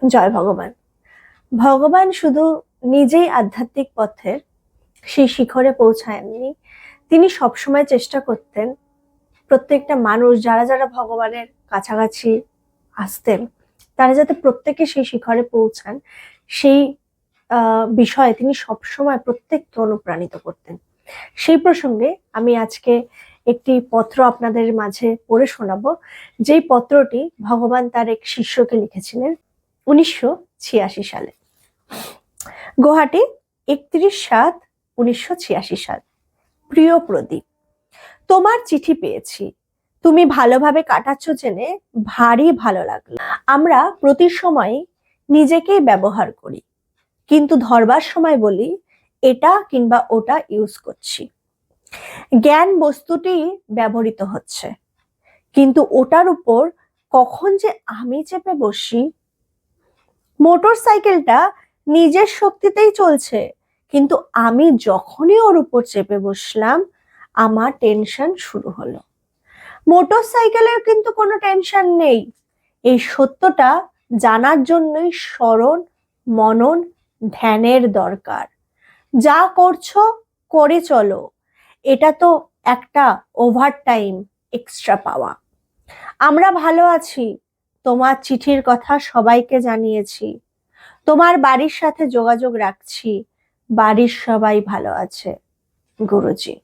জয় ভগবান। ভগবান শুধু নিজেই আধ্যাত্মিক পথের সেই শিখরে পৌঁছায়নি, তিনি সবসময় চেষ্টা করতেন প্রত্যেকটা মানুষ যারা যারা ভগবানের কাছাকাছি আসতেন তারা যাতে প্রত্যেকে সেই শিখরে পৌঁছান, সেই বিষয়ে তিনি সবসময় প্রত্যেককে অনুপ্রাণিত করতেন। সেই প্রসঙ্গে আমি আজকে একটি পত্র আপনাদের মাঝে পড়ে শোনাবো, যেই পত্রটি ভগবান তার এক শিষ্যকে লিখেছিলেন 1986 সালে। গুয়াহাটি, 31/7/1986 সাল। প্রিয় প্রদীপ, তোমার চিঠি পেয়েছি। তুমি ভালোভাবে কাটাচ্ছ জেনে ভারী ভালো লাগলো। আমরা প্রতি সময় নিজেকেই ব্যবহার করি, কিন্তু ধরবার সময় বলি এটা কিংবা ওটা ইউজ করছি। জ্ঞান বস্তুটি ব্যবহৃত হচ্ছে, কিন্তু ওটার উপর কখন যে আমি চেপে বসি। মোটর সাইকেলটা নিজের শক্তিতেই চলছে, কিন্তু আমি যখনই ওর উপর চেপে বসলাম আমার টেনশন শুরু হলো। মোটর সাইকেলের কিন্তু কোনো টেনশন নেই। এই সত্যটা জানার জন্যই স্মরণ, মনন, ধ্যানের দরকার। যা করছো করে চলো, এটা তো একটা ওভারটাইম এক্সট্রা পাওয়া। আমরা ভালো আছি, তোমার চিঠির কথা সবাইকে জানিয়েছি। তোমার বাড়ির সাথে যোগাযোগ রাখছি, বাড়ির সবাই ভালো আছে। গুরুজি।